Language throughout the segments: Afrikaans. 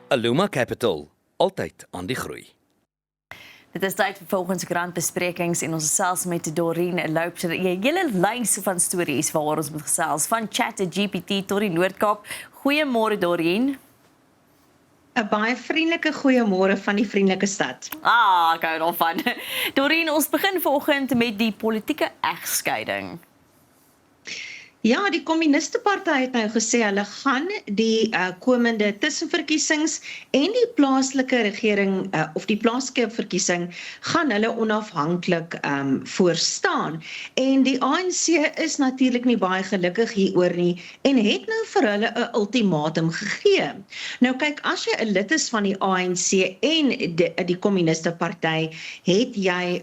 Aluma Capital, altyd aan die groei. Dit is tyd vir volgens grandbesprekings en ons gesels met Dorien Loubser. 'n hele lys van stories waaroor ons moet gesels, van ChatGPT tot die Noord-Kaap. Goeiemôre Dorien. 'n Baie vriendelike goeiemôre van die vriendelike stad. Ek hou daarvan. Dorien, ons begin vanoggend met die politieke egskeiding. Ja, die Communiste Party het nou gesê hulle gaan die komende tussenverkiesings en die plaaslike regering of die plaaslike verkiesing gaan hulle onafhanklik voorstaan. En die ANC is natuurlik nie baie gelukkig hieroor nie en het nou vir hulle 'n ultimatum gegee. Nou kyk, as jy 'n lid is van die ANC en die Communiste Party, het jy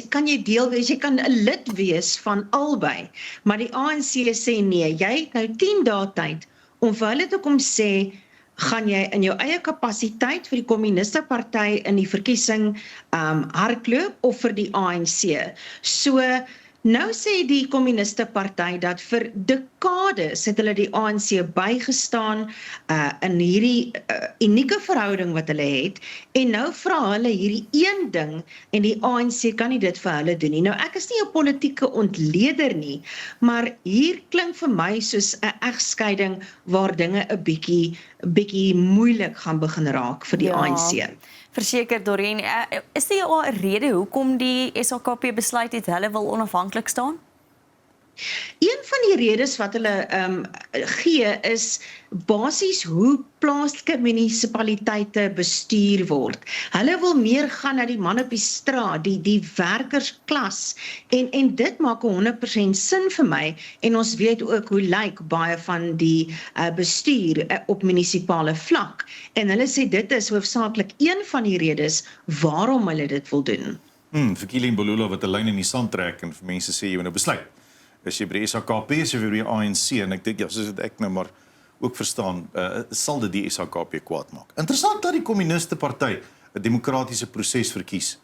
kan jy deel wees, jy kan 'n lid wees van albei, maar die ANC sê nee, jy het nou 10 dae tyd om vir hulle te kom sê, gaan jy in jou eie kapasiteit vir die Communiste Party in die verkiesing hardloop of vir die ANC. So, nou sê die Communiste Party dat vir dekades het hulle die ANC bygestaan in hierdie unieke verhouding wat hulle het, en nou vra hulle hierdie een ding en die ANC kan nie dit vir hulle doen nie. Nou ek is nie 'n politieke ontleder nie, maar hier klink vir my soos 'n egskeiding waar dinge 'n bietjie moeilik gaan begin raak vir die ANC. Verseker Dorien, is daar al 'n rede hoekom die SHKP besluit het hulle wil onafhanklik staan? Een van die redes wat hulle gee is basies hoe plaaslike munisipaliteite bestuur word. Hulle wil meer gaan na die man op die straat, die werkersklas, en dit maak 100% sin vir my, en ons weet ook hoe lyk baie van die bestuur op munisipale vlak, en hulle sê dit is hoofsaaklik een van die redes waarom hulle dit wil doen. Vir Kielie Mbalula wat 'n lyn in die sand trek en vir mense sê jy moet nou besluit. Is jy by die SHKP, is jy by die ANC, en ek dink, ja, soos ek nou maar ook verstaan, sal dit die SHKP kwaad maak. Interessant dat die Communiste Party 'n demokratiese proses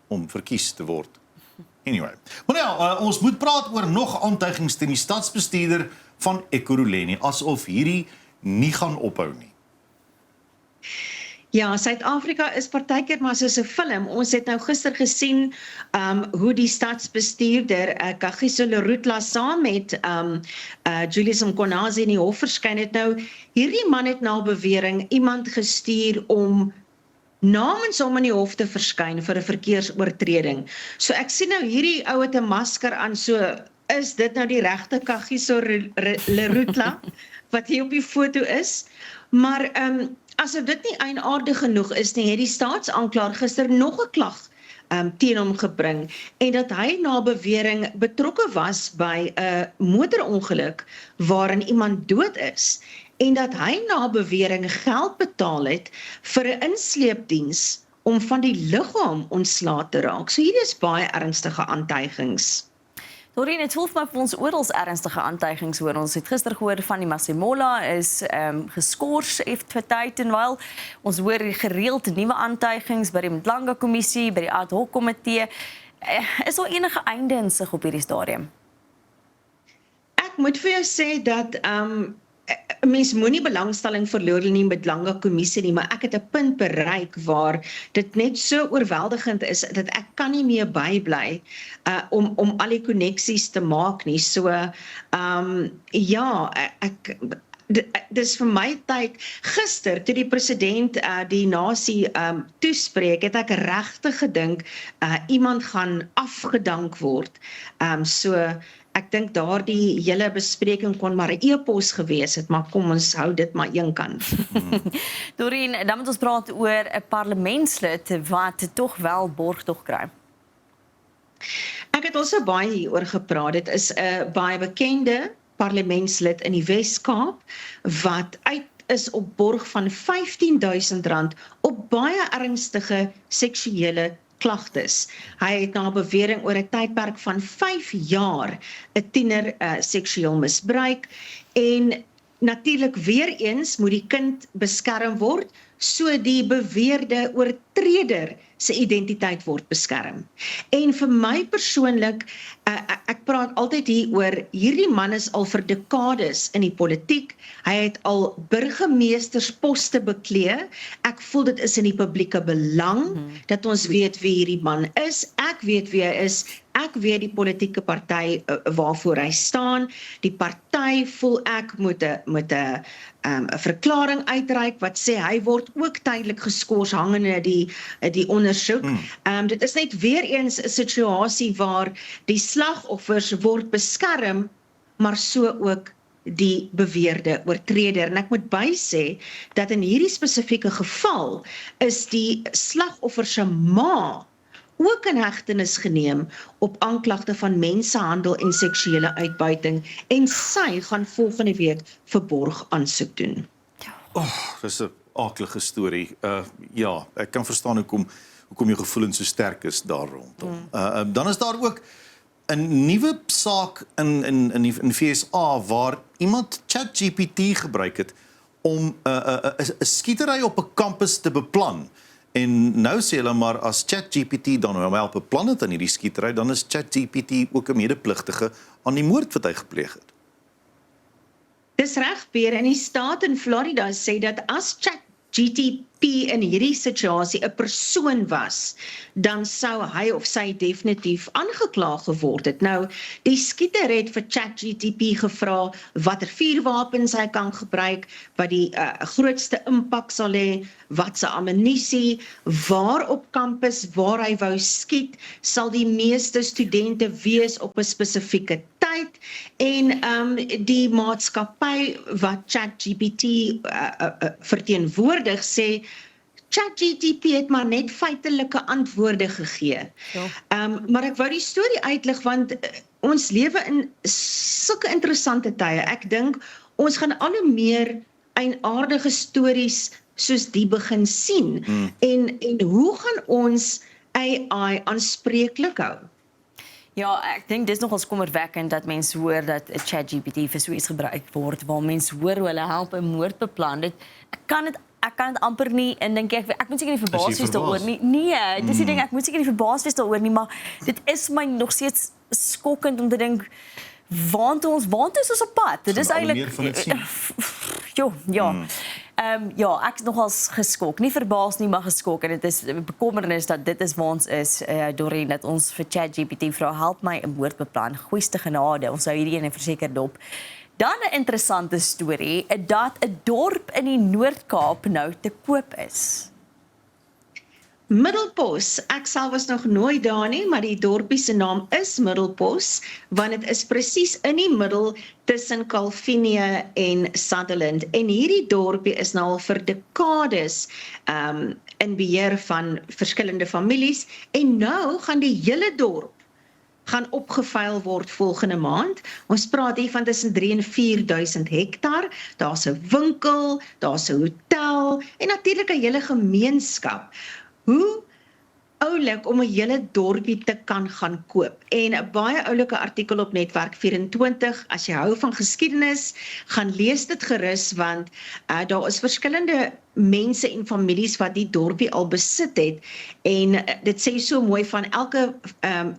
om verkies te word. Anyway, maar nou, ons moet praat oor nog aantuigings teen die stadsbestuurder van Ekurhuleni, asof hierdie nie gaan ophou nie. Ja, Suid-Afrika is partykeer maar soos 'n film. Ons het nou gister gesien hoe die stadsbestuurder Kagiso Lerutla saam met Julius Mkonazi in die hof verskyn het. Nou, hierdie man het na bewering iemand gestuur om namens hom in die hof te verskyn vir 'n verkeersoortreding. So ek sien nou hierdie ou het 'n masker aan, so is dit nou die regte Kagiso Lerutla wat hier op die foto is. Maar asof dit nie eienaardig genoeg is nie, het die staatsaanklaer gister nog 'n klag teen hom gebring, en dat hy na bewering betrokke was by 'n motorongeluk waarin iemand dood is, en dat hy na bewering geld betaal het vir 'n insleepdiens om van die liggaam ontslae te raak. So hier is baie ernstige aantuigings. Dorien, het voel vir ons oral ernstige aantuigings hoor. Ons het gister gehoor van die Masemola is geskort vir tyd en wyl. Ons hoor gereeld nuwe aantuigings by die Mdlanga kommissie, by die ad hoc komitee. Is daar enige einde in sig op hierdie stadium? Ek moet vir jou sê dat 'n mens moenie belangstelling verloor in die Mdlanga kommissie nie, maar ek het 'n punt bereik waar dit net so oorweldigend is dat ek kan nie meer bybly om al die koneksies te maak nie. So ja, dis vir my tyd. Gister toe die president die nasie toespreek, het ek regtig gedink iemand gaan afgedank word. So ek dink daardie hele bespreking kon maar 'n e-pos gewees het, maar kom ons hou dit maar eenkant. Dorien, dan moet ons praat oor 'n parlementslid wat tog wel borgtog kry. Ek het also baie hieroor gepraat. Dit is 'n baie bekende parlementslid in die Wes-Kaap wat uit is op borg van R15.000 op baie ernstige seksuele klagtes. Hy het na bewering oor 'n tydperk van 5 jaar 'n tiener seksueel misbruik, en natuurlik weer eens moet die kind beskerm word, so die beweerde treder se identiteit word beskerm. En vir my persoonlik, ek praat altyd hier oor, hierdie man is al vir dekades in die politiek, hy het al burgemeestersposte beklee, ek voel dit is in die publieke belang, dat ons weet wie hierdie man is, ek weet wie hy is, ek weet die politieke party waarvoor hy staan, die party voel ek moet 'n verklaring uitreik wat sê hy word ook tydelik geskort hangende die ondersoek. Dit is net weer eens 'n situasie waar die slagoffers word beskerm, maar so ook die beweerde oortreder. En ek moet bysê dat in hierdie spesifieke geval is die slagoffer se ma ook in hegtenis geneem op aanklagte van mensenhandel en seksuele uitbuiting en sy gaan volgende week verborg aansoek doen. Dis 'n aaklige storie. Ja, ek kan verstaan hoekom jou gevoelens so sterk is daar rondom. Dan is daar ook 'n nuwe saak in die VSA waar iemand ChatGPT gebruik het om 'n skietery op 'n kampus te beplan. En nou sê hulle maar as ChatGPT dan nou help beplan het aan hierdie skietery, dan is ChatGPT ook 'n medepligtige aan die moord wat hy gepleeg het. Dis reg, Peer, in die staat in Florida sê dat as ChatGPT in hierdie situasie 'n persoon was, dan sou hy of sy definitief aangekla geword het. Nou, die skieter het vir ChatGPT gevra watter vuurwapens hy kan gebruik, wat die grootste impak sal hê, wat se ammunisie, waar op kampus waar hy wou skiet, sal die meeste studente wees op 'n spesifieke tyd en die maatskappy wat ChatGPT verteenwoordig sê ChatGPT het maar net feitelike antwoorde gegee. Maar ek wou die storie uitlig want ons lewe in sulke interessante tye. Ek dink ons gaan al hoe meer eienaardige stories soos die begin sien. En hoe gaan ons AI aanspreeklik hou? Ja, ek dink dis nogals kommerwekkend dat mense hoor dat 'n ChatGPT vir so iets gebruik word, waar mense hoor hoe hulle help 'n moord beplan. Ek kan dit amper nie en dink ek moet seker nie verbaas wees daaroor nie. Nee, dis die ding, ek moet seker nie verbaas wees daaroor nie, maar dit is my nog steeds skokkend om te dink waant is ons op pad. Dit is eintlik ja, ek is nogals geskok. Nie verbaas nie, maar geskok en dit is bekommernis dat dit is waar ons is, Dorien, dat ons vir ChatGPT vra help my 'n moord beplan. Goeiste genade, ons sou hierdie ene verseker dop. Dan 'n interessante storie, dat 'n dorp in die Noord-Kaap nou te koop is. Middelpos, ek self was nog nooit daar nie, maar die dorpie se naam is Middelpos, want dit is presies in die middel tussen Calvinia en Sutherland. En hierdie dorpie is nou al vir dekades in beheer van verskillende families, en nou gaan die hele dorp gaan opgevuil word volgende maand. Ons praat hier van tussen 3 en 4.000 hektar. Daar's 'n winkel, daar's 'n hotel en natuurlik 'n hele gemeenskap. Hoe oulik om 'n hele dorpie te kan gaan koop. En 'n baie oulike artikel op Netwerk 24, as jy hou van geskiedenis, gaan lees dit gerus, want daar is verskillende mense en families wat die dorpie al besit het, en dit sê so mooi van elke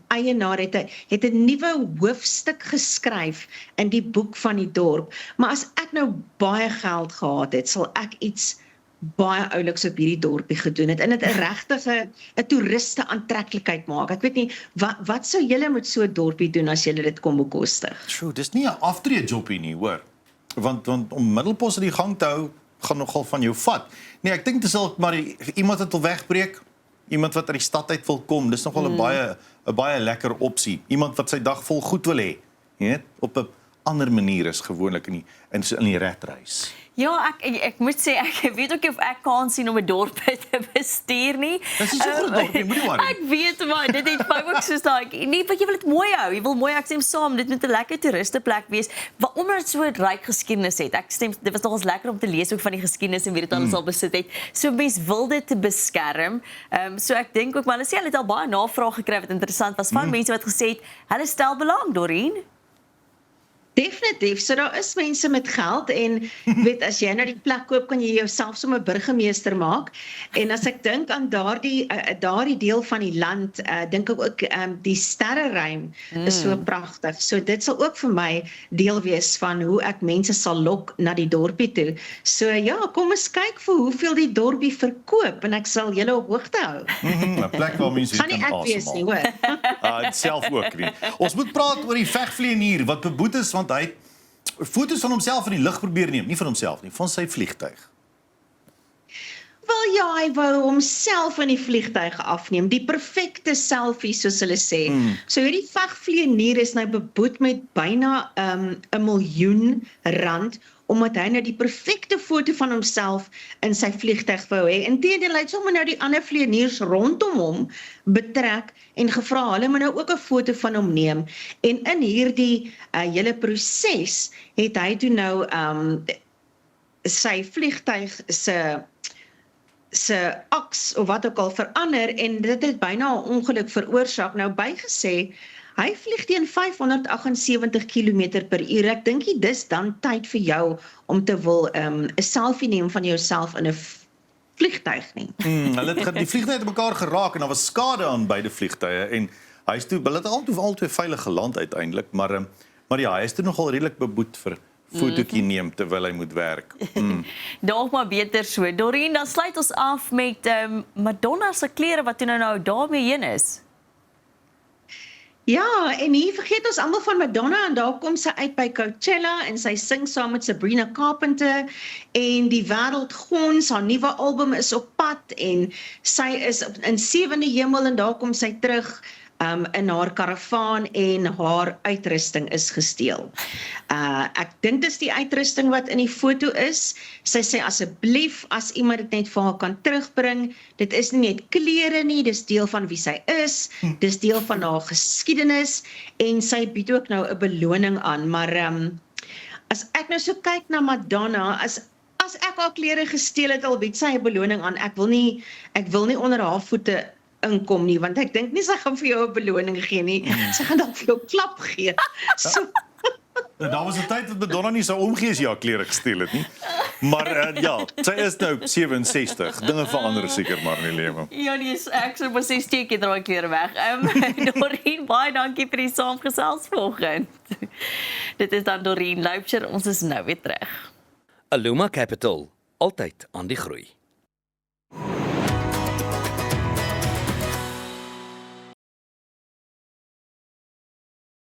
eienaar het 'n nuwe hoofstuk geskryf in die boek van die dorp. Maar as ek nou baie geld gehad het, sal ek iets baie ouliks op hierdie dorpie gedoen het, en dit 'n regtige 'n toeriste aantreklikheid maak. Ek weet nie, wat sou julle met so 'n dorpie doen as julle dit kon bekostig? Sjoe, dis nie 'n aftreejobbie nie, hoor. Want om Middelpos in die gang te hou, gaan nogal van jou vat. Nee, ek dink dis al maar iemand wat wil wegbreek, iemand wat uit die stad uit wil kom, dis nogal 'n baie lekker opsie. Iemand wat sy dag vol goed wil hê, jy weet, op 'n ander manier is gewoonlik in die redreis. Ja, ek moet sê, ek weet ook of ek kan sien om 'n dorp te bestuur nie. Dis so groot dorpie, moenie worry. Ek weet maar, dit het my ook soos daai, nee, want jy wil dit mooi hou. Jy wil mooi, ek stem saam, dit moet 'n lekker toeristeplek wees, omdat dit so 'n ryk geskiedenis het. Ek stem, dit was nogals lekker om te lees ook van die geskiedenis en wie dit alles al besit het. So mens wil dit beskerm. So ek dink ook, maar hulle sê hulle het al baie navraag gekry wat interessant was van mense wat gesê het, hulle stel belang, Dorien. Definitief. So daar is mense met geld en weet as jy nou die plek koop kan jy jouself sommer burgemeester maak. En as ek dink aan daardie deel van die land, dink ek ook die sterreruim is so pragtig. So dit sal ook vir my deel wees van hoe ek mense sal lok na die dorpie toe. So ja, kom ons kyk vir hoeveel die dorpie verkoop en ek sal julle op hoogte hou. 'n plek waar mense Gaan nie kan ek wees nie, asemhaal. hoor. Self ook nie. Ons moet praat oor die vegvlieënier wat beboet is want hy het foto's van homself in die lug probeer neem, nie van homself nie, van sy vliegtuig. Wel ja, hy wou homself in die vliegtuig afneem, die perfekte selfie soos hulle sê. So hierdie vegvlieënier is nou beboet met byna R1 miljoen omdat hy nou die perfekte foto van homself in sy vliegtuig wou hê. Inteendeel, hy het sommer nou die ander vlieëniers rondom hom betrek en gevra hulle moet nou ook 'n foto van hom neem. En in hierdie hele proses het hy toe nou sy vliegtuig se aks of wat ook al verander en dit het byna 'n ongeluk veroorsaak. Nou bygesê, hy vlieg teen 578 km/h. Ek dink dis dan tyd vir jou om te wil 'n selfie neem van jouself in 'n vliegtuig nie. Hulle het die vliegtuie het mekaar geraak en daar was skade aan beide vliegtuie en hulle het albei veilig geland uiteindelik, maar ja, hy is toe nogal redelik beboet vir fotootjie neem terwyl hy moet werk. Dalk maar beter so. Dorien, dan sluit ons af met Madonna se klere wat nou daarmee heen is. Ja, en hier vergeet ons almal van Madonna en daar kom sy uit by Coachella en sy sing saam met Sabrina Carpenter en die wêreld gons, haar nuwe album is op pad en sy is in 7de hemel en daar kom sy terug in haar karavaan en haar uitrusting is gesteel. Ek dink dis die uitrusting wat in die foto is. Sy sê asseblief as iemand dit net vir haar kan terugbring. Dit is nie net klere nie, dis deel van wie sy is, dis deel van haar geskiedenis en sy bied ook nou 'n beloning aan. Maar as ek nou so kyk na Madonna, as ek haar klere gesteel het, al bied sy 'n beloning aan. Ek wil nie onder haar voete inkom nie, want ek dink nie sy gaan vir jou 'n beloning gee nie. Sy gaan dalk vir jou 'n klap gee. So Daar was 'n tyd wat Madonna nie sou omgee as jy haar klere gesteel het nie. Maar ja, sy is nou 67. Dinge verander seker maar in die lewe. Ja, nee, ek sou maar sê steek jy daai klere weg. Dorien, baie dankie vir die saamgesels vanoggend. Dit is dan Dorien Loubser, ons is nou weer terug. Aluma Capital, altyd aan die groei.